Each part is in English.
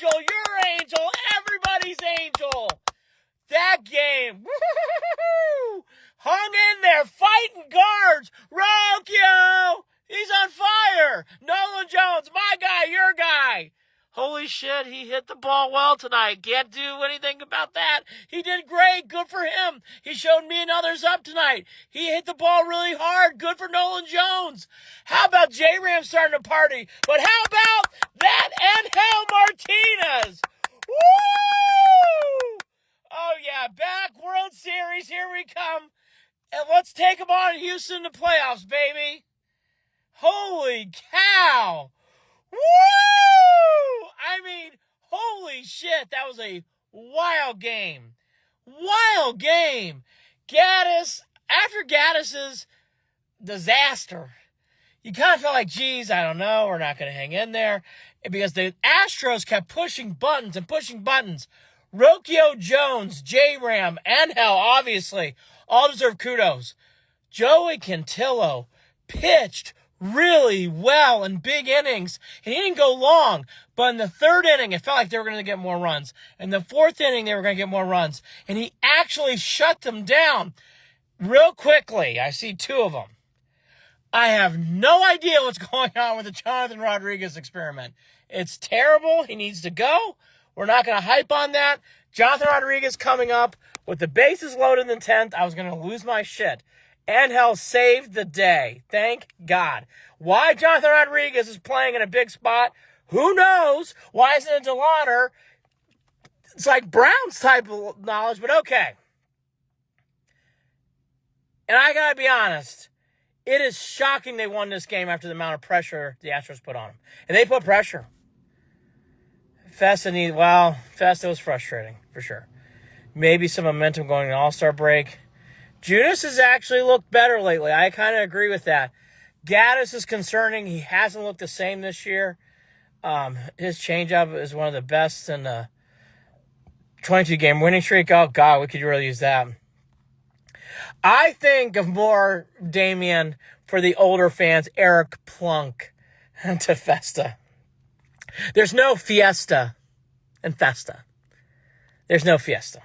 angel, your angel, everybody's angel. That game, woo-hoo-hoo-hoo, hung in there, fighting guards. Rocchio, he's on fire. Nolan Jones, my guy, your guy. Holy shit, he hit the ball well tonight. Can't do anything about that. He did great. Good for him. He showed me and others up tonight. He hit the ball really hard. Good for Nolan Jones. How about J-Ram starting to party? But how about that Angel Martinez? Woo! Oh, yeah, back World Series. Here we come. And let's take them on in Houston in the playoffs, baby. Holy cow. Woo! I mean, holy shit, that was a wild game. Wild game. Gaddis, after Gaddis's disaster, you kind of felt like, geez, I don't know, we're not going to hang in there. Because the Astros kept pushing buttons and pushing buttons. Rocchio Jones, J-Ram, Angel, obviously, all deserve kudos. Joey Cantillo pitched really well in big innings. And he didn't go long, but in the third inning, it felt like they were going to get more runs. In the fourth inning, they were going to get more runs. And he actually shut them down real quickly. I see two of them. I have no idea what's going on with the Jonathan Rodriguez experiment. It's terrible. He needs to go. We're not going to hype on that. Jonathan Rodriguez coming up with the bases loaded in the 10th. I was going to lose my shit. Angel saved the day. Thank God. Why Jonathan Rodriguez is playing in a big spot, who knows? Why isn't it DeLauder? It's like Brown's type of knowledge, but okay. And I got to be honest, it is shocking they won this game after the amount of pressure the Astros put on them. And they put pressure. Festa was frustrating, for sure. Maybe some momentum going to All-Star break. Junis has actually looked better lately. I kind of agree with that. Gaddis is concerning. He hasn't looked the same this year. His changeup is one of the best in the 22-game winning streak. Oh, God, we could really use that. I think of more Damian for the older fans, Eric Plunk to Festa. There's no fiesta in Festa. There's no fiesta.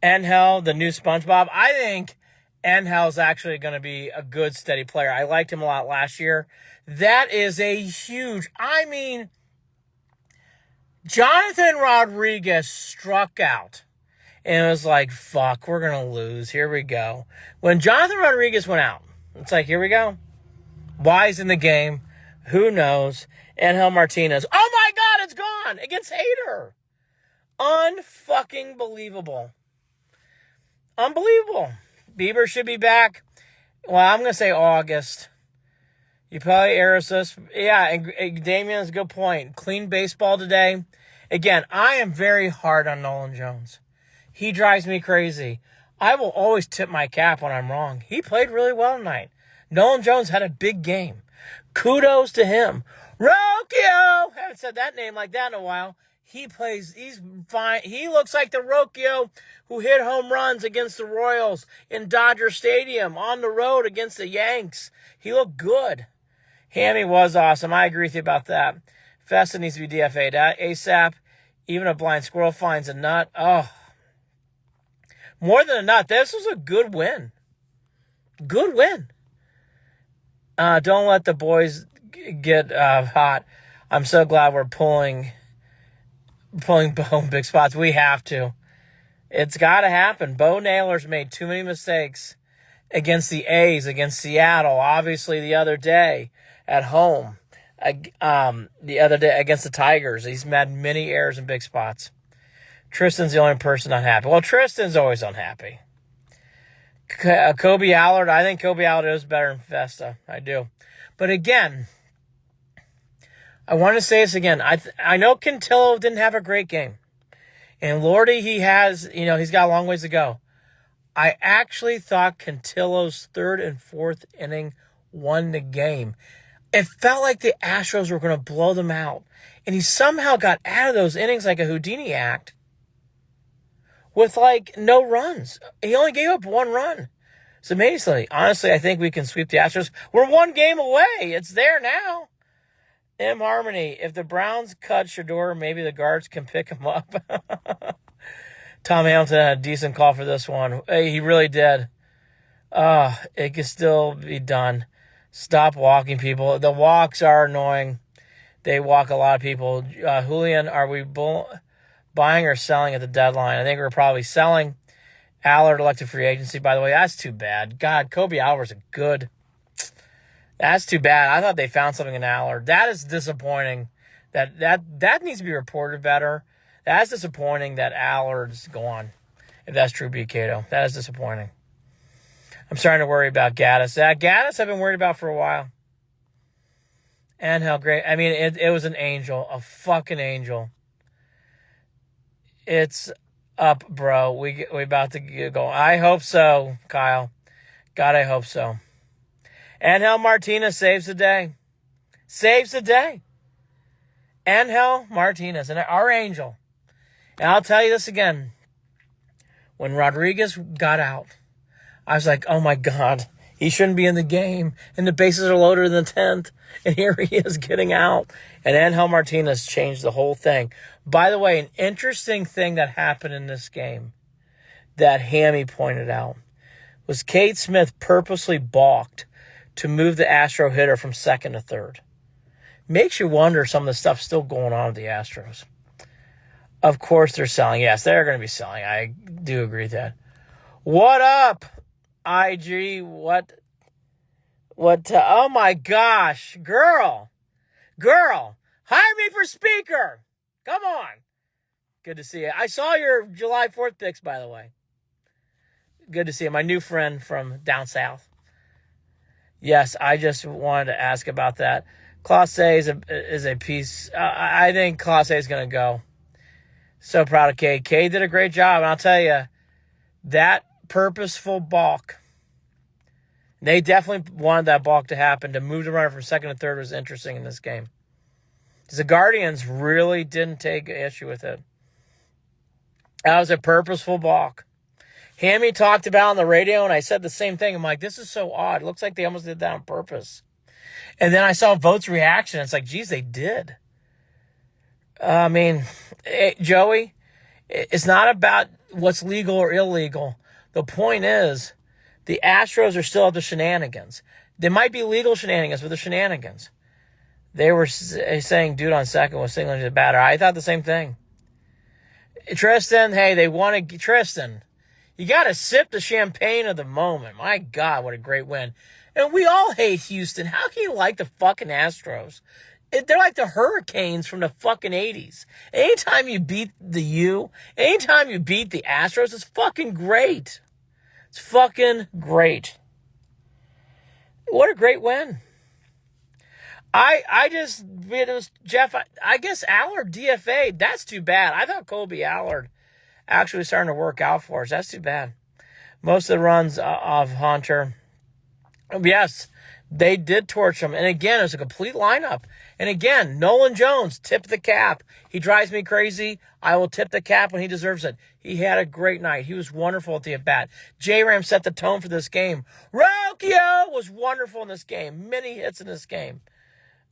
Angel, the new SpongeBob. I think Angel's actually going to be a good, steady player. I liked him a lot last year. That is a huge... I mean, Jonathan Rodriguez struck out. And it was like, fuck, we're going to lose. Here we go. When Jonathan Rodriguez went out, it's like, here we go. Why he's in the game? Who knows? Angel Martinez. Oh, my God, it's gone against Hader. Unfucking believable. Unbelievable. Bieber should be back. Well, I'm going to say August. You probably errors this. Yeah, and Damian's a good point. Clean baseball today. Again, I am very hard on Nolan Jones. He drives me crazy. I will always tip my cap when I'm wrong. He played really well tonight. Nolan Jones had a big game. Kudos to him. Rocchio! Haven't said that name like that in a while. He's fine. He looks like the Rocchio who hit home runs against the Royals in Dodger Stadium on the road against the Yanks. He looked good. Hammy was awesome. I agree with you about that. Festa needs to be DFA'd ASAP. Even a blind squirrel finds a nut. Oh. More than a nut. This was a good win. Good win. Don't let the boys get hot. I'm so glad we're pulling Bo in big spots. We have to. It's got to happen. Bo Naylor's made too many mistakes against the A's, against Seattle, obviously the other day at home, the other day against the Tigers. He's made many errors in big spots. Tristan's the only person unhappy. Well, Tristan's always unhappy. Kobe Allard, I think Kobe Allard is better than Festa. I do. But again, I want to say this again. I know Cantillo didn't have a great game. And Lordy, he's got a long ways to go. I actually thought Cantillo's third and fourth inning won the game. It felt like the Astros were going to blow them out. And he somehow got out of those innings like a Houdini act with, no runs. He only gave up one run. It's amazing. Honestly, I think we can sweep the Astros. We're one game away. It's there now. M. Harmony, if the Browns cut Shador, maybe the guards can pick him up. Tom Hamilton had a decent call for this one. Hey, he really did. It can still be done. Stop walking people. The walks are annoying. They walk a lot of people. Julian, are we buying or selling at the deadline? I think we're probably selling. Allard elected free agency, by the way. That's too bad. God, Kobe Allard's a good. That's too bad. I thought they found something in Allard. That is disappointing. That needs to be reported better. That's disappointing that Allard's gone. If that's true, B. Cato. That is disappointing. I'm starting to worry about Gaddis. Gaddis I've been worried about for a while. And how great. I mean, it was an angel. A fucking angel. It's up, bro. We about to go. I hope so, Kyle. God, I hope so. Angel Martinez saves the day. Saves the day. Angel Martinez, and our angel. And I'll tell you this again. When Rodriguez got out, I was like, oh my God, he shouldn't be in the game. And the bases are loaded in the 10th. And here he is getting out. And Angel Martinez changed the whole thing. By the way, an interesting thing that happened in this game that Hammy pointed out was Cade Smith purposely balked to move the Astro hitter from second to third. Makes you wonder some of the stuff still going on with the Astros. Of course they're selling. Yes, they're going to be selling. I do agree with that. What up, IG? What? Oh my gosh, girl, hire me for speaker. Come on. Good to see you. I saw your July 4th pics, by the way. Good to see you. My new friend from down south. Yes, I just wanted to ask about that. Class A is a piece. I think Class A is going to go. So proud of Cade. Cade did a great job. And I'll tell you, that purposeful balk, they definitely wanted that balk to happen. To move the runner from second to third was interesting in this game. Because the Guardians really didn't take issue with it. That was a purposeful balk. Hammy talked about on the radio, and I said the same thing. I'm like, this is so odd. It looks like they almost did that on purpose. And then I saw Vote's reaction. It's like, geez, they did. I mean, Joey, it's not about what's legal or illegal. The point is, the Astros are still at the shenanigans. They might be legal shenanigans, but they're shenanigans. They were saying dude on second was signaling to the batter. I thought the same thing. Tristan, hey, they want to... Tristan, you got to sip the champagne of the moment. My God, what a great win. And we all hate Houston. How can you like the fucking Astros? They're like the Hurricanes from the fucking 80s. Anytime you beat the U, anytime you beat the Astros, it's fucking great. It's fucking great. What a great win. It was Jeff, I guess Allard DFA, that's too bad. I thought Colby Allard actually was starting to work out for us. That's too bad. Most of the runs of Hunter, yes, they did torch him. And again, it was a complete lineup. And again, Nolan Jones tipped the cap. He drives me crazy. I will tip the cap when he deserves it. He had a great night. He was wonderful at the at-bat. J-Ram set the tone for this game. Rocchio was wonderful in this game. Many hits in this game.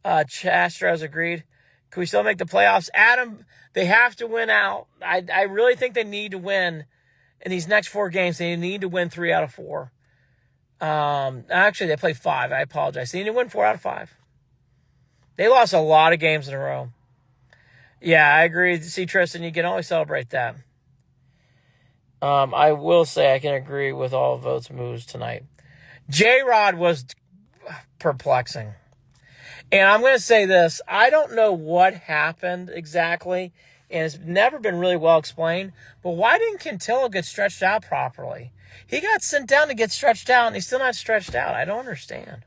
Astros agreed. Can we still make the playoffs? Adam, they have to win out. I really think they need to win in these next 4 games. They need to win 3 out of 4. Actually, they played 5. I apologize. They need to win 4 out of 5. They lost a lot of games in a row. Yeah, I agree. See, Tristan, you can only celebrate that. I will say I can agree with all of Vote's moves tonight. J-Rod was perplexing. And I'm going to say this. I don't know what happened exactly, and it's never been really well explained, but why didn't Cantillo get stretched out properly? He got sent down to get stretched out, and he's still not stretched out. I don't understand.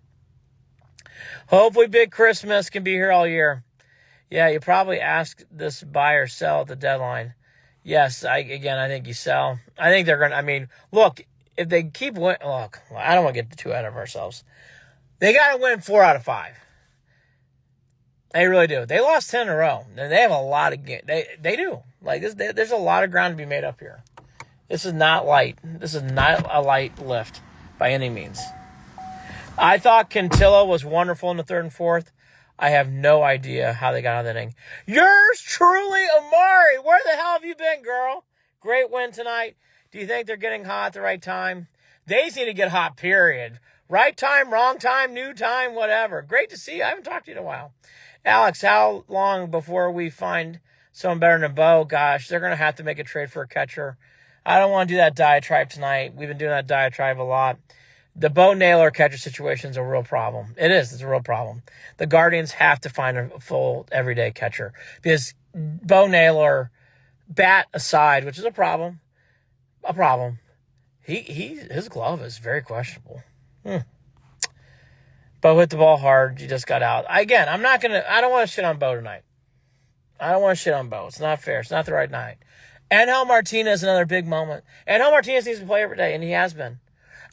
Hopefully Big Christmas can be here all year. Yeah, you probably ask this buy or sell at the deadline. Yes, I think you sell. I think they're going to, look, if they keep winning, look, I don't want to get too ahead of ourselves. They got to win 4 out of 5. They really do. They lost 10 in a row, and they have a lot of games. They do. Like this, there's a lot of ground to be made up here. This is not light. This is not a light lift by any means. I thought Cantillo was wonderful in the 3rd and 4th. I have no idea how they got out of the inning. Yours truly, Amari. Where the hell have you been, girl? Great win tonight. Do you think they're getting hot at the right time? They just need to get hot, period. Right time, wrong time, new time, whatever. Great to see you. I haven't talked to you in a while. Alex, how long before we find someone better than Bo? Gosh, they're going to have to make a trade for a catcher. I don't want to do that diatribe tonight. We've been doing that diatribe a lot. The Bo Naylor catcher situation is a real problem. It is. It's a real problem. The Guardians have to find a full everyday catcher because Bo Naylor, bat aside, which is a problem. His glove is very questionable. Bo hit the ball hard. He just got out. Again, I don't want to shit on Bo tonight. I don't want to shit on Bo. It's not fair. It's not the right night. Angel Martinez, another big moment. Angel Martinez needs to play every day, and he has been.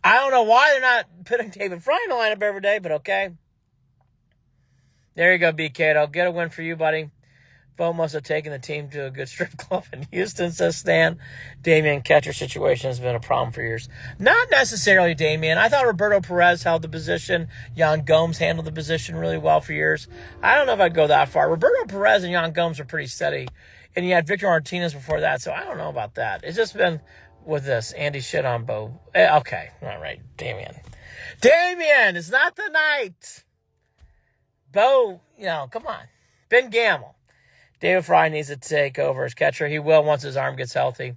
I don't know why they're not putting David Fry in the lineup every day, but okay. There you go, B. Cato. Get a win for you, buddy. Bo must have taken the team to a good strip club in Houston, says Stan. Damian catcher situation has been a problem for years. Not necessarily Damian. I thought Roberto Perez held the position. Yan Gomes handled the position really well for years. I don't know if I'd go that far. Roberto Perez and Yan Gomes are pretty steady. And you had Victor Martinez before that, so I don't know about that. It's just been with this. Andy shit on Bo. Okay, all right, Damian. It's not the night. Bo, come on. Ben Gamble. David Fry needs to take over as catcher. He will once his arm gets healthy.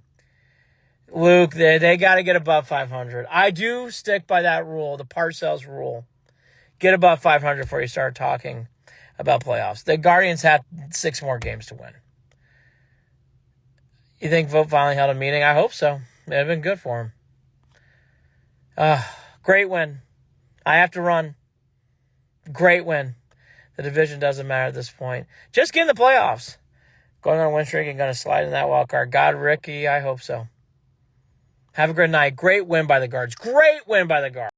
Luke, they got to get above 500. I do stick by that rule, the Parcells rule. Get above 500 before you start talking about playoffs. The Guardians have 6 more games to win. You think Vogt finally held a meeting? I hope so. It would have been good for him. Great win. I have to run. Great win. The division doesn't matter at this point. Just get in the playoffs. Going on a win streak and going to slide in that wild card. God, Ricky, I hope so. Have a great night. Great win by the Guards. Great win by the Guards.